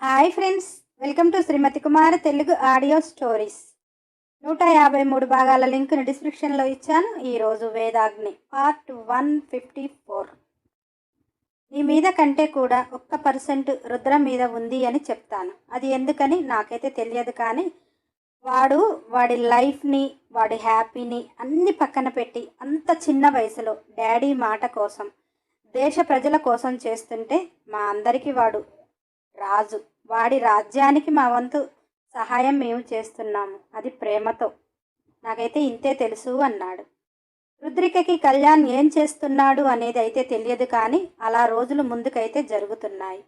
Hi friends, welcome to Shrimati Kumar Telugu audio stories. 153 భాగాల లింక్ను డిస్క్రిప్షన్లో ఇచ్చాను. ఈరోజు వేదాగ్ని పార్ట్ 154. నీ మీద కంటే కూడా 1% రుద్ర మీద ఉంది అని చెప్తాను. అది ఎందుకని నాకైతే తెలియదు, కానీ వాడి లైఫ్ని, వాడి హ్యాపీని అన్ని పక్కన పెట్టి అంత చిన్న వయసులో డాడీ మాట కోసం, దేశ ప్రజల కోసం చేస్తుంటే మా అందరికీ వాడు రాజు. వాడి రాజ్యానికి మా వంతు సహాయం మేము చేస్తున్నాము, అది ప్రేమతో. నాకైతే ఇంతే తెలుసు అన్నాడు. రుద్రికకి కళ్యాణ్ ఏం చేస్తున్నాడు అనేది అయితే తెలియదు, కానీ అలా రోజులు ముందుకైతే జరుగుతున్నాయి.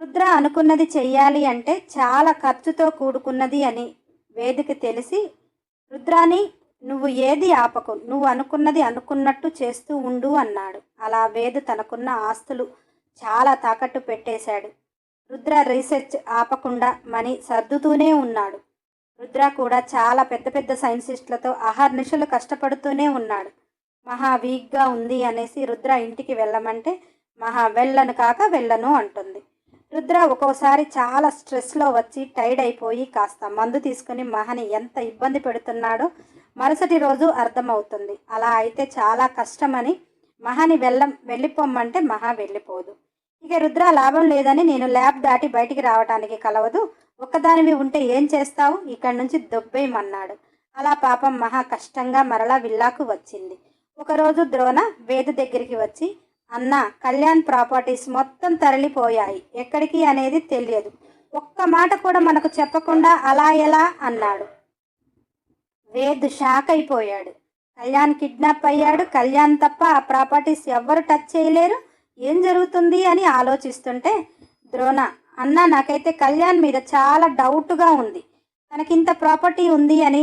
రుద్ర అనుకున్నది చెయ్యాలి అంటే చాలా ఖర్చుతో కూడుకున్నది అని వేదికి తెలిసి, రుద్రాని నువ్వు ఏది ఆపకు, నువ్వు అనుకున్నది అనుకున్నట్టు చేస్తూ ఉండు అన్నాడు. అలా వేదు తనకున్న ఆస్తులు చాలా తాకట్టు పెట్టేశాడు. రుద్ర రీసెర్చ్ ఆపకుండా మనీ సర్దుతూనే ఉన్నాడు. రుద్ర కూడా చాలా పెద్ద పెద్ద సైంటిస్టులతో అహర్నిశలు కష్టపడుతూనే ఉన్నాడు. మహా వీక్గా ఉంది అనేసి రుద్ర ఇంటికి వెళ్ళమంటే మహా వెళ్ళను అంటుంది. రుద్ర ఒక్కోసారి చాలా స్ట్రెస్లో వచ్చి టైర్డ్ అయిపోయి కాస్త మందు తీసుకుని మహాని ఎంత ఇబ్బంది పెడుతున్నాడో మరుసటి రోజు అర్థమవుతుంది. అలా అయితే చాలా కష్టమని మహాని వెళ్ళిపోమ్మంటే మహా వెళ్ళిపోదు. ఇక రుద్ర లాభం లేదని నేను ల్యాబ్ దాటి బయటికి రావటానికి కలవదు, ఒక్కదానివి ఉంటే ఏం చేస్తావు, ఇక్కడి నుంచి దొబ్బేయమన్నాడు. అలా పాపం మహా కష్టంగా మరలా విల్లాకు వచ్చింది. ఒకరోజు ద్రోణ వేదు దగ్గరికి వచ్చి, అన్న, కళ్యాణ్ ప్రాపర్టీస్ మొత్తం తరలిపోయాయి, ఎక్కడికి అనేది తెలియదు, ఒక్క మాట కూడా మనకు చెప్పకుండా అలా ఎలా అన్నాడు. వేద్ షాక్ అయిపోయాడు. కళ్యాణ్ కిడ్నాప్ అయ్యాడు, కళ్యాణ్ తప్ప ఆ ప్రాపర్టీస్ ఎవ్వరు టచ్ చేయలేరు, ఏం జరుగుతుంది అని ఆలోచిస్తుంటే ద్రోణ, అన్న, నాకైతే కళ్యాణ్ మీద చాలా డౌట్గా ఉంది, తనకింత ప్రాపర్టీ ఉంది అని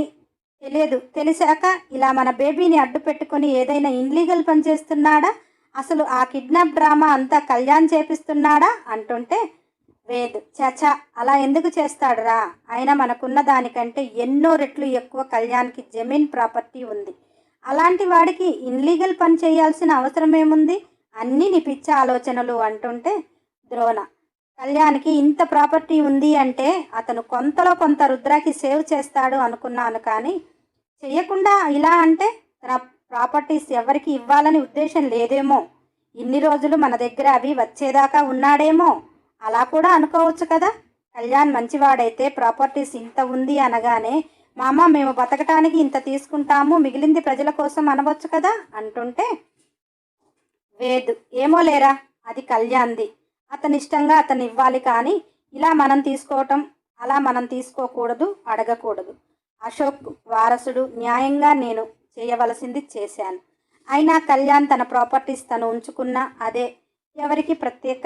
తెలియదు, తెలిసాక ఇలా మన బేబీని అడ్డు పెట్టుకుని ఏదైనా ఇన్లీగల్ పని చేస్తున్నాడా, అసలు ఆ కిడ్నాప్ డ్రామా అంతా కళ్యాణ్ చేపిస్తున్నాడా అంటుంటే వేద్, చచా, అలా ఎందుకు చేస్తాడురా, అయినా మనకున్న దానికంటే ఎన్నో రెట్లు ఎక్కువ కళ్యాణ్కి జమీన్ ప్రాపర్టీ ఉంది, అలాంటి వాడికి ఇన్లీగల్ పని చేయాల్సిన అవసరం ఏముంది, అన్నీ నీ పిచ్చ ఆలోచనలు అంటుంటే ద్రోణ, కళ్యాణ్కి ఇంత ప్రాపర్టీ ఉంది అంటే అతను కొంతలో కొంత రుద్రాకి సేవ్ చేస్తాడు అనుకున్నాను, కానీ చెయ్యకుండా ఇలా అంటే తన ప్రాపర్టీస్ ఎవరికి ఇవ్వాలని ఉద్దేశం లేదేమో, ఇన్ని రోజులు మన దగ్గర అవి వచ్చేదాకా ఉన్నాడేమో, అలా కూడా అనుకోవచ్చు కదా. కళ్యాణ్ మంచివాడైతే ప్రాపర్టీస్ ఇంత ఉంది అనగానే, మామ, మేము బతకటానికి ఇంత తీసుకుంటాము, మిగిలింది ప్రజల కోసం అనవచ్చు కదా అంటుంటే వేద్, ఏమో లేరా, అది కళ్యాణ్ది, అతని ఇష్టంగా అతను ఇవ్వాలి, కానీ ఇలా మనం తీసుకోవటం, అలా మనం తీసుకోకూడదు, అడగకూడదు. అశోక్ వారసుడు, న్యాయంగా నేను చేయవలసింది చేశాను, అయినా కళ్యాణ్ తన ప్రాపర్టీస్ తను ఉంచుకున్న అదే ఎవరికి ప్రత్యేక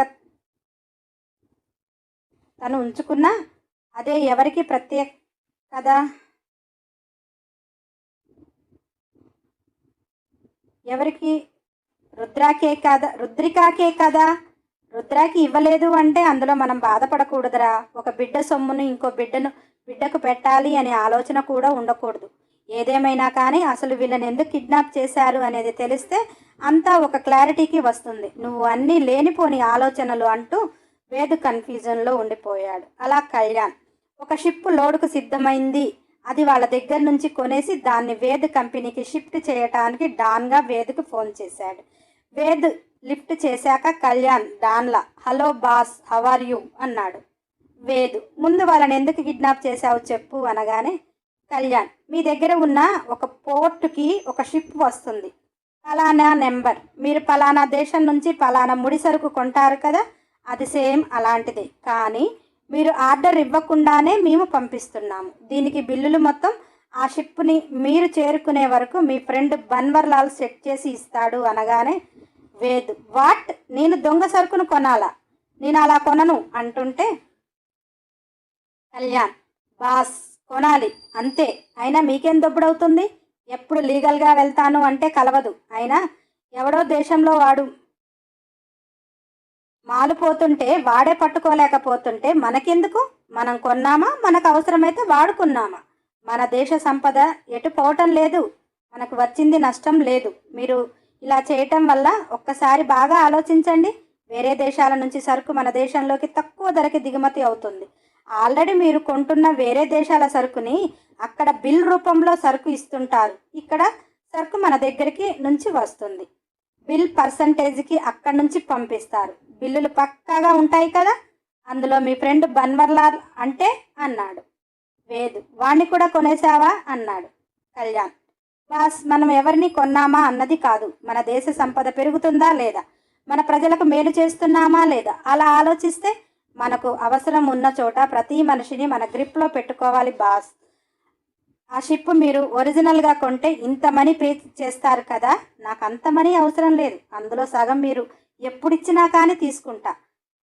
కదా, ఎవరికి, రుద్రికాకే కదా, రుద్రాకి ఇవ్వలేదు అంటే అందులో మనం బాధపడకూడదురా, ఒక బిడ్డ సొమ్మును ఇంకో బిడ్డకు పెట్టాలి అనే ఆలోచన కూడా ఉండకూడదు. ఏదేమైనా కానీ అసలు వీళ్ళని ఎందుకు కిడ్నాప్ చేశారు అనేది తెలిస్తే అంతా ఒక క్లారిటీకి వస్తుంది, నువ్వు అన్నీ లేనిపోని ఆలోచనలు అంటూ వేదు కన్ఫ్యూజన్లో ఉండిపోయాడు. అలా కళ్యాణ్ ఒక షిప్ లోడుకు సిద్ధమైంది, అది వాళ్ళ దగ్గర నుంచి కొనేసి దాన్ని వేద్ కంపెనీకి షిఫ్ట్ చేయటానికి డాన్గా వేద్కు ఫోన్ చేశాడు. వేద్ లిఫ్ట్ చేశాక కళ్యాణ్ డాన్లా, hello boss, how are you అన్నాడు. వేద్, ముందు వాళ్ళని ఎందుకు కిడ్నాప్ చేశావు చెప్పు అనగానే కళ్యాణ్, మీ దగ్గర ఉన్న ఒక పోర్టుకి ఒక షిప్ వస్తుంది, పలానా నెంబర్, మీరు పలానా దేశం నుంచి పలానా ముడి సరుకు కొంటారు కదా, అది సేమ్ అలాంటిదే, కానీ మీరు ఆర్డర్ ఇవ్వకుండానే మేము పంపిస్తున్నాము, దీనికి బిల్లులు మొత్తం ఆ షిప్ని మీరు చేరుకునే వరకు మీ ఫ్రెండ్ బన్వర్లాల్ సెట్ చేసి ఇస్తాడు అనగానే వేద్, వాట్, నేను దొంగ సరుకును కొనాలా, నేను అలా కొనను అంటుంటే కళ్యాణ్, బాస్, కొనాలి అంతే, అయినా మీకేం దొబ్బుడవుతుంది, ఎప్పుడు లీగల్గా వెళ్తాను అంటే కలవదు, అయినా ఎవడో దేశంలో వాడు మాలిపోతుంటే వాడే పట్టుకోలేకపోతుంటే మనకెందుకు, మనం కొన్నామా, మనకు అవసరమైతే వాడుకున్నామా, మన దేశ సంపద ఎటు పోవటం లేదు, మనకు వచ్చింది నష్టం లేదు, మీరు ఇలా చేయటం వల్ల ఒక్కసారి బాగా ఆలోచించండి, వేరే దేశాల నుంచి సరుకు మన దేశంలోకి తక్కువ ధరకి దిగుమతి అవుతుంది. ఆల్రెడీ మీరు కొంటున్న వేరే దేశాల సరుకుని అక్కడ బిల్ రూపంలో సరుకు ఇస్తుంటారు. ఇక్కడ సరుకు మన దగ్గరికి నుంచి వస్తుంది. బిల్ పర్సంటేజ్కి అక్కడి నుంచి పంపిస్తారు. బిల్లులు పక్కాగా ఉంటాయి కదా. అందులో మీ ఫ్రెండ్ బన్వర్లాల్ అంటే అన్నాడు వేద్. వాణ్ణి కూడా కొనేసావా అన్నాడు కళ్యాణ్. బాస్, మనం ఎవరిని కొన్నామా అన్నది కాదు, మన దేశ సంపద పెరుగుతుందా లేదా, మన ప్రజలకు మేలు చేస్తున్నామా లేదా, అలా ఆలోచిస్తే మనకు అవసరం ఉన్న చోట ప్రతి మనిషిని మన గ్రిప్లో పెట్టుకోవాలి బాస్. ఆ షిప్ మీరు ఒరిజినల్గా కొంటే ఇంత మనీ పే చేస్తారు కదా. నాకు అంత మనీ అవసరం లేదు, అందులో సగం మీరు ఎప్పుడిచ్చినా కానీ తీసుకుంటా.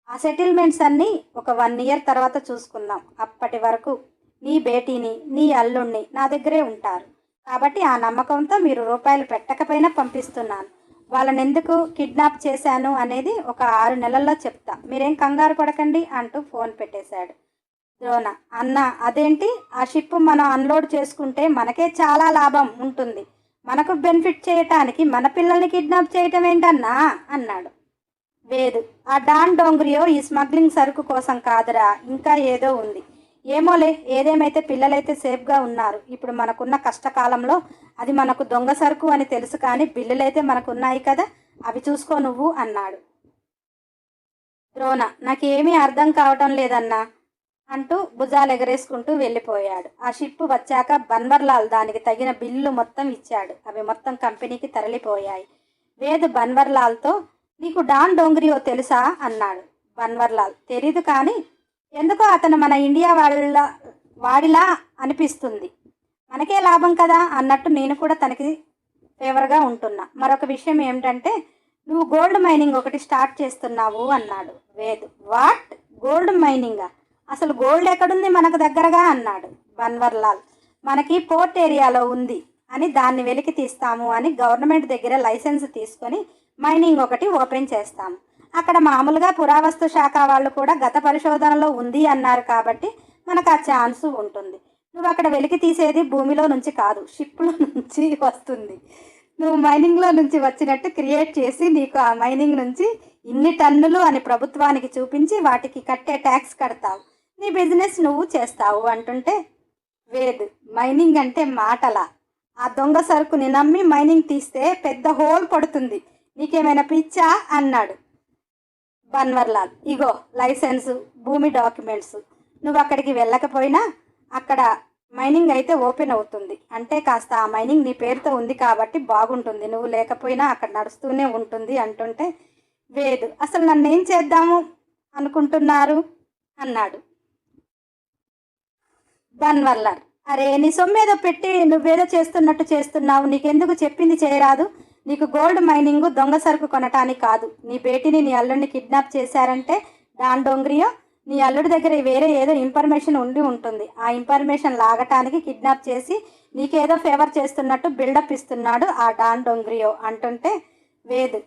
ఆ సెటిల్మెంట్స్ అన్నీ ఒక 1 year తర్వాత చూసుకుందాం. అప్పటి వరకు నీ బేటీని నీ అల్లుణ్ణి నా దగ్గరే ఉంటారు. కాబట్టి ఆ నమ్మకంతో మీరు రూపాయలు పెట్టకపోయినా పంపిస్తున్నాను. వాళ్ళని ఎందుకు కిడ్నాప్ చేశాను అనేది ఒక 6 నెలల్లో చెప్తా, మీరేం కంగారు పడకండి అంటూ ఫోన్ పెట్టేశాడు. ద్రోణ, అన్న అదేంటి, ఆ షిప్ మనం అన్లోడ్ చేసుకుంటే మనకే చాలా లాభం ఉంటుంది, మనకు బెనిఫిట్ చేయటానికి మన పిల్లల్ని కిడ్నాప్ చేయటం ఏంటన్నా అన్నాడు వేదు. ఆ డాన్ డోంగ్రియో ఈ స్మగ్లింగ్ సరుకు కోసం కాదురా, ఇంకా ఏదో ఉంది. ఏమోలే, ఏదేమైతే పిల్లలైతే సేఫ్గా ఉన్నారు. ఇప్పుడు మనకున్న కష్టకాలంలో అది మనకు దొంగ సరుకు అని తెలుసు, కానీ బిల్లులైతే మనకు ఉన్నాయి కదా, అవి చూసుకో నువ్వు అన్నాడు. ద్రోణ, నాకేమీ అర్థం కావటం లేదన్నా అంటూ భుజాలు ఎగరేసుకుంటూ వెళ్ళిపోయాడు. ఆ షిప్ వచ్చాక బన్వర్లాల్ దానికి తగిన బిల్లు మొత్తం ఇచ్చాడు. అవి మొత్తం కంపెనీకి తరలిపోయాయి. వేద్ బన్వర్లాల్తో, నీకు డాన్ డోంగ్రియో తెలుసా అన్నాడు. బన్వర్లాల్, తెలీదు, కానీ ఎందుకో అతను మన ఇండియా వాడిలా అనిపిస్తుంది, మనకే లాభం కదా అన్నట్టు నేను కూడా తనకి ఫేవర్గా ఉంటున్నా. మరొక విషయం ఏమిటంటే నువ్వు గోల్డ్ మైనింగ్ ఒకటి స్టార్ట్ చేస్తున్నావు అన్నాడు వేద్. What, gold మైనింగా? అసలు గోల్డ్ ఎక్కడుంది మనకు దగ్గరగా అన్నాడు బన్వర్లాల్. మనకి పోర్ట్ ఏరియాలో ఉంది అని దాన్ని వెలికి తీస్తాము అని గవర్నమెంట్ దగ్గర లైసెన్స్ తీసుకొని మైనింగ్ ఒకటి ఓపెన్ చేస్తాము. అక్కడ మామూలుగా పురావస్తు శాఖ వాళ్ళు కూడా గత పరిశోధనలో ఉంది అన్నారు, కాబట్టి మనకు ఆ ఛాన్స్ ఉంటుంది. నువ్వు అక్కడ వెలికి తీసేది భూమిలో నుంచి కాదు, షిప్లో నుంచి వస్తుంది. నువ్వు మైనింగ్లో నుంచి వచ్చినట్టు క్రియేట్ చేసి నీకు ఆ మైనింగ్ నుంచి ఇన్ని టన్నులు అని ప్రభుత్వానికి చూపించి వాటికి కట్టే ట్యాక్స్ కడతావు, నీ బిజినెస్ నువ్వు చేస్తావు అంటుంటే వేద్, మైనింగ్ అంటే మాటలా? ఆ దొంగ సరుకుని నమ్మి మైనింగ్ తీస్తే పెద్ద హోల్ పడుతుంది, నీకేమైనా పిచ్చా అన్నాడు బన్వర్లాల్. ఇగో లైసెన్సు, భూమి డాక్యుమెంట్స్, నువ్వు అక్కడికి వెళ్ళకపోయినా అక్కడ మైనింగ్ అయితే ఓపెన్ అవుతుంది. అంటే కాస్త ఆ మైనింగ్ నీ పేరుతో ఉంది కాబట్టి బాగుంటుంది, నువ్వు లేకపోయినా అక్కడ నడుస్తూనే ఉంటుంది అంటుంటే వేద్, అసలు నన్ను ఏం చేద్దాము అనుకుంటున్నారు అన్నాడు బన్వర్లాల్. అరే, నీ సొమ్మేదో పెట్టి నువ్వేదో చేస్తున్నట్టు చేస్తున్నావు, నీకెందుకు చెప్పింది చేయరాదు? నీకు గోల్డ్ మైనింగ్ దొంగ సరుకు కొనటానికి కాదు. నీ బేటీని నీ అల్లుడిని కిడ్నాప్ చేశారంటే డాన్ డోంగ్రియో నీ అల్లుడి దగ్గర వేరే ఏదో ఇన్ఫర్మేషన్ ఉండి ఉంటుంది. ఆ ఇన్ఫర్మేషన్ లాగటానికి కిడ్నాప్ చేసి నీకేదో ఫేవర్ చేస్తున్నట్టు బిల్డప్ ఇస్తున్నాడు ఆ డాన్ డోంగ్రియో అంటుంటే వేద్,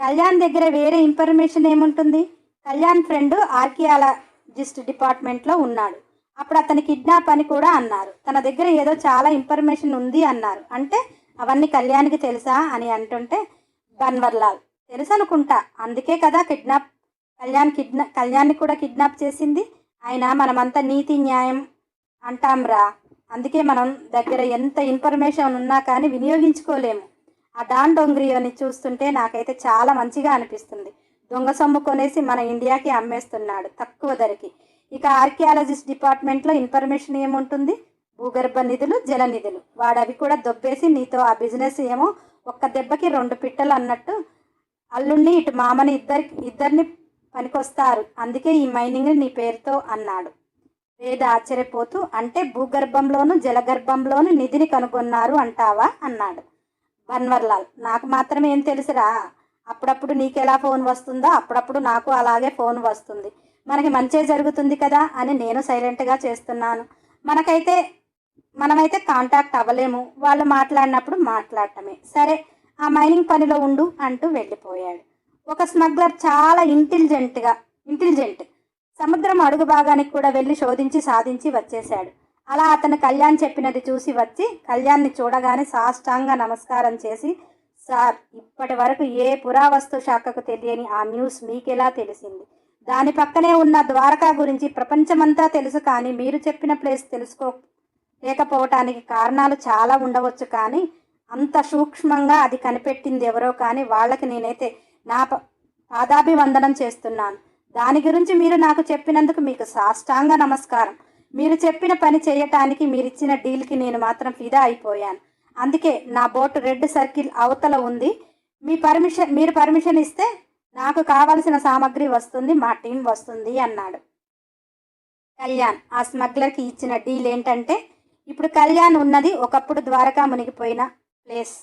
కళ్యాణ్ దగ్గర వేరే ఇన్ఫర్మేషన్ ఏముంటుంది? కళ్యాణ్ ఫ్రెండ్ ఆర్కియాలజిస్ట్ డిపార్ట్మెంట్లో ఉన్నాడు, అప్పుడు అతని కిడ్నాప్ అని కూడా అన్నారు. తన దగ్గర ఏదో చాలా ఇన్ఫర్మేషన్ ఉంది అన్నారు, అంటే అవన్నీ కళ్యాణ్కి తెలుసా అని అంటుంటే బన్వర్లాల్, తెలుసు అనుకుంటా, అందుకే కదా కళ్యాణ్ని కూడా కిడ్నాప్ చేసింది. అయినా మనమంతా నీతి న్యాయం అంటాంరా, అందుకే మనం దగ్గర ఎంత ఇన్ఫర్మేషన్ ఉన్నా కానీ వినియోగించుకోలేము. ఆ డాన్ డోంగ్రియోని చూస్తుంటే నాకైతే చాలా మంచిగా అనిపిస్తుంది. దొంగ సొమ్ము కొనేసి మన ఇండియాకి అమ్మేస్తున్నాడు తక్కువ ధరకి. ఇక ఆర్కియాలజిస్ట్ డిపార్ట్మెంట్లో ఇన్ఫర్మేషన్ ఏముంటుంది? భూగర్భ నిధులు, జల నిధులు. వాడు అవి కూడా దొబ్బేసి నీతో ఆ బిజినెస్ ఏమో ఒక్క దెబ్బకి 2 పిట్టలు అన్నట్టు అల్లుణ్ణి ఇటు మామని ఇద్దరిని పనికొస్తారు, అందుకే ఈ మైనింగ్ నీ పేరుతో అన్నాడు. వేద ఆశ్చర్యపోతూ, అంటే భూగర్భంలోను జలగర్భంలోను నిధిని కనుగొన్నారు అంటావా అన్నాడు బన్వర్లాల్. నాకు మాత్రం ఏం తెలుసురా, అప్పుడప్పుడు నీకెలా ఫోన్ వస్తుందో అప్పుడప్పుడు నాకు అలాగే ఫోన్ వస్తుంది, మనకి మంచే జరుగుతుంది కదా అని నేను సైలెంట్గా చేస్తున్నాను. మనమైతే కాంటాక్ట్ అవ్వలేము, వాళ్ళు మాట్లాడినప్పుడు మాట్లాడటమే. సరే, ఆ మైనింగ్ పనిలో ఉండు అంటూ వెళ్ళిపోయాడు. ఒక స్మగ్లర్ చాలా ఇంటెలిజెంట్ సముద్రం అడుగు భాగానికి కూడా వెళ్ళి శోధించి సాధించి వచ్చేశాడు. అలా అతను కళ్యాణ్ చెప్పినది చూసి వచ్చి కళ్యాణ్ని చూడగానే సాష్టాంగ నమస్కారం చేసి సార్, ఇప్పటి వరకు ఏ పురావస్తు శాఖకు తెలియని ఆ న్యూస్ మీకెలా తెలిసింది? దాని పక్కనే ఉన్న ద్వారకా గురించి ప్రపంచమంతా తెలుసు, కానీ మీరు చెప్పిన ప్లేస్ లేకపోవటానికి కారణాలు చాలా ఉండవచ్చు, కానీ అంత సూక్ష్మంగా అది కనిపెట్టింది ఎవరో, కానీ వాళ్ళకి నేనైతే నా పాదాభివందనం చేస్తున్నాను. దాని గురించి మీరు నాకు చెప్పినందుకు మీకు సాష్టాంగ నమస్కారం. మీరు చెప్పిన పని చేయటానికి మీరిచ్చిన డీల్కి నేను మాత్రం ఫిదా అయిపోయాను. అందుకే నా బోటు రెడ్ సర్కిల్ అవతల ఉంది. మీరు పర్మిషన్ ఇస్తే నాకు కావలసిన సామాగ్రి వస్తుంది, మా టీం వస్తుంది అన్నాడు. కళ్యాణ్ ఆ స్మగ్లర్కి ఇచ్చిన డీల్ ఏంటంటే, ఇప్పుడు కళ్యాణ్ ఉన్నది ఒకప్పుడు ద్వారకా మునిగిపోయిన ప్లేస్.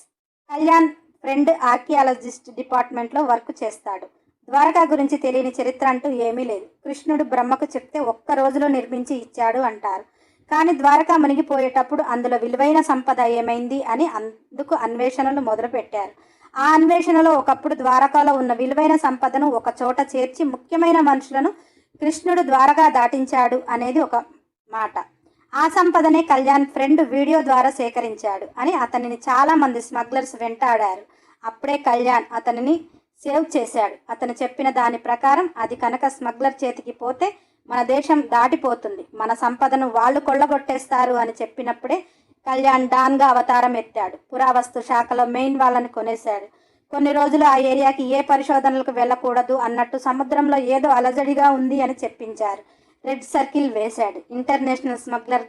కళ్యాణ్ ఫ్రెండ్ ఆర్కియాలజిస్ట్ డిపార్ట్మెంట్లో వర్క్ చేస్తాడు. ద్వారకా గురించి తెలియని చరిత్ర అంటూ ఏమీ లేదు. కృష్ణుడు బ్రహ్మకు చెప్తే ఒక్క రోజులో నిర్మించి ఇచ్చాడు అంటారు. కానీ ద్వారకా మునిగిపోయేటప్పుడు అందులో విలువైన సంపద ఏమైంది అని అందుకు అన్వేషణలు మొదలుపెట్టారు. ఆ అన్వేషణలో ఒకప్పుడు ద్వారకాలో ఉన్న విలువైన సంపదను ఒక చోట చేర్చి ముఖ్యమైన మనుషులను కృష్ణుడు ద్వారకా దాటించాడు అనేది ఒక మాట. ఆ సంపదనే కళ్యాణ్ ఫ్రెండ్ వీడియో ద్వారా సేకరించాడు అని అతనిని చాలామంది స్మగ్లర్స్ వెంటాడారు. అప్పుడే కళ్యాణ్ అతనిని సేవ్ చేశాడు. అతను చెప్పిన దాని ప్రకారం అది కనుక స్మగ్లర్ చేతికి పోతే మన దేశం దాటిపోతుంది, మన సంపదను వాళ్ళు కొల్లగొట్టేస్తారు అని చెప్పినప్పుడే కళ్యాణ్ డాన్గా అవతారం ఎత్తాడు. పురావస్తు శాఖలో మెయిన్ వాళ్ళని కొనేశాడు. కొన్ని రోజులు ఆ ఏరియాకి ఏ పరిశోధనలకు వెళ్ళకూడదు అన్నట్టు సముద్రంలో ఏదో అలజడిగా ఉంది అని చెప్పించారు. రెడ్ సర్కిల్ వేశాడు. ఇంటర్నేషనల్ స్మగ్లర్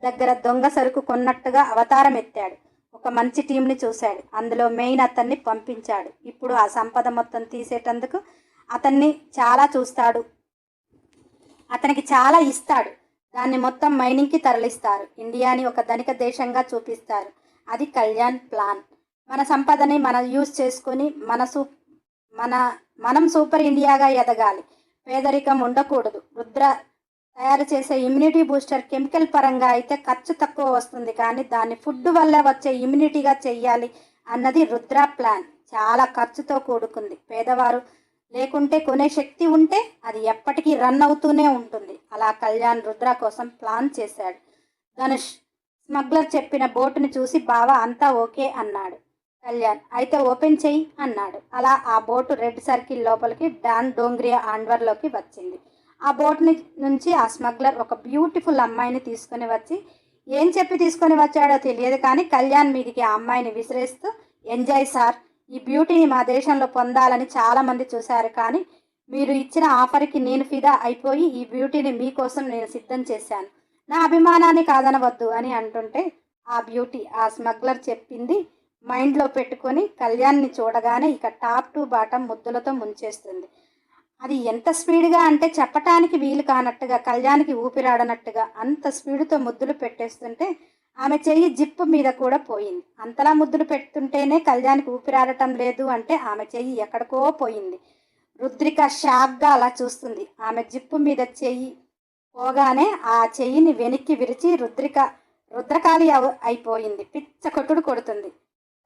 దగ్గర దొంగ సరుకు కొన్నట్టుగా అవతారం ఎత్తాడు. ఒక మంచి టీంని చూశాడు. అందులో మెయిన్ అతన్ని పంపించాడు. ఇప్పుడు ఆ సంపద మొత్తం తీసేటందుకు అతన్ని చాలా చూస్తాడు, అతనికి చాలా ఇస్తాడు. దాన్ని మొత్తం మైనింగ్కి తరలిస్తారు. ఇండియాని ఒక ధనిక దేశంగా చూపిస్తారు. అది కళ్యాణ్ ప్లాన్. మన సంపదని మనం యూజ్ చేసుకొని మనం సూపర్ ఇండియాగా ఎదగాలి. పేదరికం ఉండకూడదు. రుద్ర తయారు చేసే ఇమ్యూనిటీ బూస్టర్ కెమికల్ పరంగా అయితే ఖర్చు తక్కువ వస్తుంది, కానీ దాన్ని ఫుడ్ వల్ల వచ్చే ఇమ్యూనిటీగా చెయ్యాలి అన్నది రుద్ర ప్లాన్. చాలా ఖర్చుతో కూడుకుంది. పేదవారు లేకుంటే కొనే శక్తి ఉంటే అది ఎప్పటికీ రన్ అవుతూనే ఉంటుంది. అలా కళ్యాణ్ రుద్ర కోసం ప్లాన్ చేశాడు. ధనుష్ స్మగ్లర్ చెప్పిన బోటుని చూసి బావా అంతా ఓకే అన్నాడు. కళ్యాణ్ అయితే ఓపెన్ చెయ్యి అన్నాడు. అలా ఆ బోటు రెడ్ సర్కిల్ లోపలికి డాన్ డోంగ్రియా ఆండ్వర్లోకి వచ్చింది. ఆ బోట్ నుంచి ఆ స్మగ్లర్ ఒక బ్యూటిఫుల్ అమ్మాయిని తీసుకొని వచ్చి, ఏం చెప్పి తీసుకొని వచ్చాడో తెలియదు, కానీ కళ్యాణ్ మీదికి ఆ అమ్మాయిని విసిరేస్తూ, ఎంజాయ్ సార్, ఈ బ్యూటీని మా దేశంలో పొందాలని చాలామంది చూశారు, కానీ మీరు ఇచ్చిన ఆఫర్కి నేను ఫిదా అయిపోయి ఈ బ్యూటీని మీకోసం నేను సిద్ధం చేశాను. నా అభిమానాన్ని కాదనవద్దు అని అంటుంటే ఆ బ్యూటీ ఆ స్మగ్లర్ చెప్పింది మైండ్లో పెట్టుకొని కళ్యాణ్ని చూడగానే ఇక టాప్ టు బాటం ముద్దులతో ముంచేస్తుంది. అది ఎంత స్పీడ్గా అంటే చెప్పటానికి వీలు కానట్టుగా, కళ్యాణ్కి ఊపిరాడనట్టుగా అంత స్పీడ్తో ముద్దులు పెట్టేస్తుంటే ఆమె చెయ్యి జిప్పు మీద కూడా పోయింది. అంతలా ముద్దులు పెడుతుంటేనే కళ్యాణ్కి ఊపిరాడటం లేదు అంటే ఆమె చెయ్యి ఎక్కడికో పోయింది. రుద్రిక షాక్గా అలా చూస్తుంది. ఆమె జిప్పు మీద చెయ్యి పోగానే ఆ చెయ్యిని వెనక్కి విరిచి రుద్రకాళి అయిపోయింది. పిచ్చ కొట్టుడు కొడుతుంది.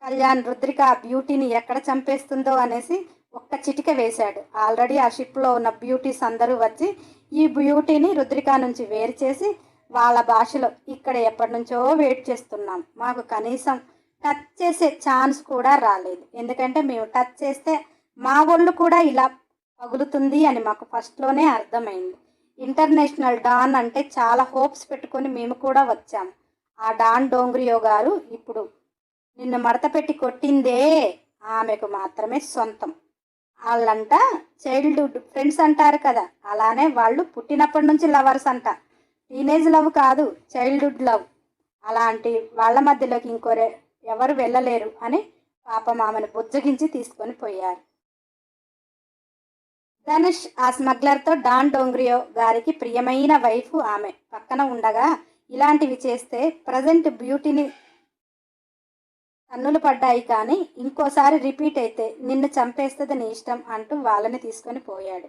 కళ్యాణ్ రుద్రిక ఆ బ్యూటీని ఎక్కడ చంపేస్తుందో అనేసి ఒక్క చిటిక వేశాడు. ఆల్రెడీ ఆ షిప్లో ఉన్న బ్యూటీస్ అందరూ వచ్చి ఈ బ్యూటీని రుద్రిక నుంచి వేరు చేసి వాళ్ళ భాషలో ఇక్కడ ఎప్పటి నుంచో వెయిట్ చేస్తున్నాం, మాకు కనీసం టచ్ చేసే ఛాన్స్ కూడా రాలేదు, ఎందుకంటే మేము టచ్ చేస్తే మా ఒళ్ళు కూడా ఇలా పగులుతుంది అని మాకు ఫస్ట్లోనే అర్థమైంది. ఇంటర్నేషనల్ డాన్ అంటే చాలా హోప్స్ పెట్టుకొని మేము కూడా వచ్చాము. ఆ డాన్ డోంగ్రియో గారు ఇప్పుడు నిన్ను మడత పెట్టి కొట్టిందే ఆమెకు మాత్రమే సొంతం. వాళ్ళంట చైల్డ్హుడ్ ఫ్రెండ్స్ అంటారు కదా, అలానే వాళ్ళు పుట్టినప్పటి నుంచి లవర్స్ అంట. టీనేజ్ లవ్ కాదు, చైల్డ్హుడ్ లవ్. అలాంటి వాళ్ళ మధ్యలోకి ఎవరు వెళ్ళలేరు అని పాపం ఆమెను బుజ్జగించి తీసుకొని పోయారు. ధనుష్ ఆ స్మగ్లర్తో డాన్ డోంగ్రియో గారికి ప్రియమైన వైఫ్ ఆమె పక్కన ఉండగా ఇలాంటివి చేస్తే ప్రజెంట్ బ్యూటీని కన్నులు పడ్డాయి, కానీ ఇంకోసారి రిపీట్ అయితే నిన్ను చంపేస్తుంది నీ ఇష్టం అంటూ వాళ్ళని తీసుకొని పోయాడు.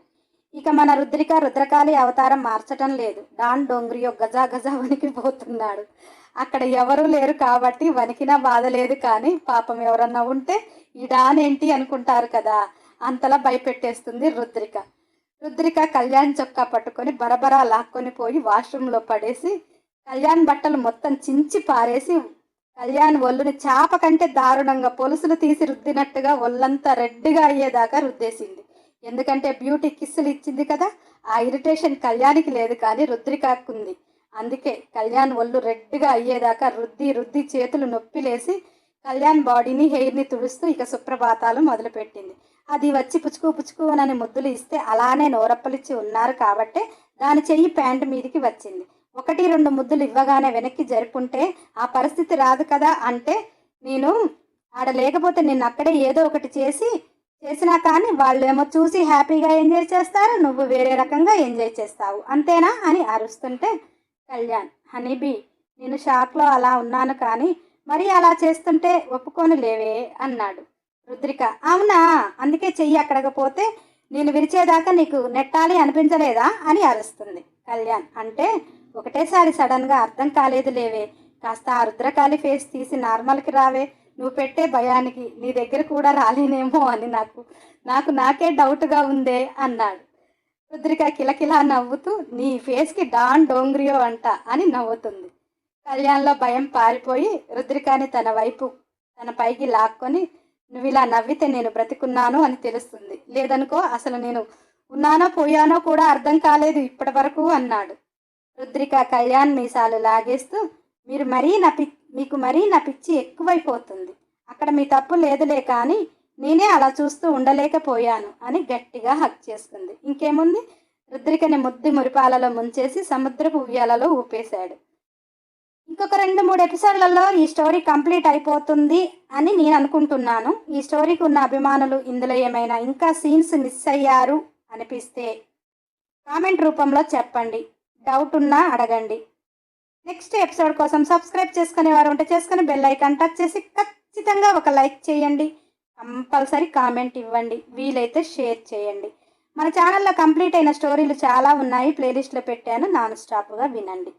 ఇక మన రుద్రకాళి అవతారం మార్చటం లేదు. డాన్ డోంగ్రియో గజా గజా వణికిపోతున్నాడు. అక్కడ ఎవరూ లేరు కాబట్టి వణికినా బాధ లేదు, కానీ పాపం ఎవరన్నా ఉంటే ఈ డాన్ ఏంటి అనుకుంటారు కదా, అంతలా భయపెట్టేస్తుంది రుద్రిక కళ్యాణ్ చొక్కా పట్టుకొని బరబరా లాక్కొని పోయి వాష్రూమ్లో పడేసి కళ్యాణ్ బట్టలు మొత్తం చించి పారేసి కళ్యాణ్ ఒళ్ళుని చాప కంటే దారుణంగా పొలుసులు తీసి రుద్దినట్టుగా ఒళ్ళంతా రెడ్డిగా అయ్యేదాకా రుద్దేసింది. ఎందుకంటే బ్యూటీ కిస్సులు ఇచ్చింది కదా. ఆ ఇరిటేషన్ కళ్యాణ్కి లేదు కానీ రుద్రికాకుంది. అందుకే కళ్యాణ్ ఒళ్ళు రెడ్డిగా అయ్యేదాకా రుద్ది రుద్ది చేతులు నొప్పిలేసి కళ్యాణ్ బాడీని హెయిర్ని తుడుస్తూ ఇక సుప్రభాతాలు మొదలుపెట్టింది. అది వచ్చి పుచ్చుకు పుచ్చుకు అని ముద్దులు ఇస్తే అలానే నోరప్పలిచ్చి ఉన్నారు కాబట్టే దాని చెయ్యి ప్యాంటు మీదికి వచ్చింది. 1-2 ముద్దులు ఇవ్వగానే వెనక్కి జరుపుంటే ఆ పరిస్థితి రాదు కదా. అంటే నేను ఆడ లేకపోతే నిన్ను అక్కడే ఏదో ఒకటి చేసినా కానీ వాళ్ళేమో చూసి హ్యాపీగా ఎంజాయ్ చేస్తారు, నువ్వు వేరే రకంగా ఎంజాయ్ చేస్తావు అంతేనా అని అరుస్తుంటే కళ్యాణ్, హనీబీ నేను షాక్లో అలా ఉన్నాను కానీ మరి అలా చేస్తుంటే ఒప్పుకొని లేవే అన్నాడు. రుద్రిక, అవునా, అందుకే చెయ్యి అక్కడకపోతే నేను విరిచేదాకా నీకు నెట్టాలి అనిపించలేదా అని అరుస్తుంది. కళ్యాణ్, అంటే ఒకటేసారి సడన్గా అర్థం కాలేదు లేవే, కాస్త ఆ రుద్రకాళి ఫేస్ తీసి నార్మల్కి రావే, నువ్వు పెట్టే భయానికి నీ దగ్గర కూడా రాలేనేమో అని నాకే డౌట్గా ఉందే అన్నాడు. రుద్రిక కిలకిలా నవ్వుతూ నీ ఫేస్కి డాన్ డోంగ్రియో అంట అని నవ్వుతుంది. కళ్యాణ్లో భయం పారిపోయి రుద్రికాని తన పైకి లాక్కొని నువ్వు ఇలా నవ్వితే నేను బ్రతికున్నాను అని తెలుస్తుంది, లేదనుకో అసలు నేను ఉన్నానో పోయానో కూడా అర్థం కాలేదు ఇప్పటి వరకు అన్నాడు. రుద్రిక కళ్యాణ్ మీసాలు లాగేస్తూ మీకు మరీ నా పిచ్చి ఎక్కువైపోతుంది, అక్కడ మీ తప్పు లేదులే కానీ నేనే అలా చూస్తూ ఉండలేకపోయాను అని గట్టిగా హక్ చేసుకుంది. ఇంకేముంది, రుద్రికని ముద్దు మురిపాలలో ముంచేసి సముద్రపు ఉయ్యాలలో ఊపేశాడు. ఇంకొక 2-3 ఎపిసోడ్లలో ఈ స్టోరీ కంప్లీట్ అయిపోతుంది అని నేను అనుకుంటున్నాను. ఈ స్టోరీకి ఉన్న అభిమానులు ఇందులో ఏమైనా ఇంకా సీన్స్ మిస్ అయ్యారు అనిపిస్తే కామెంట్ రూపంలో చెప్పండి, డౌట్ ఉన్నా అడగండి. నెక్స్ట్ ఎపిసోడ్ కోసం సబ్స్క్రైబ్ చేసుకునేవారు ఉంటే చేసుకుని బెల్ ఐకాన్ టచ్ చేసి ఖచ్చితంగా ఒక లైక్ చేయండి, కంపల్సరీ కామెంట్ ఇవ్వండి, వీలైతే షేర్ చేయండి. మన ఛానల్లో కంప్లీట్ అయిన స్టోరీలు చాలా ఉన్నాయి, ప్లేలిస్ట్లో పెట్టాను, నాన్ స్టాప్గా వినండి.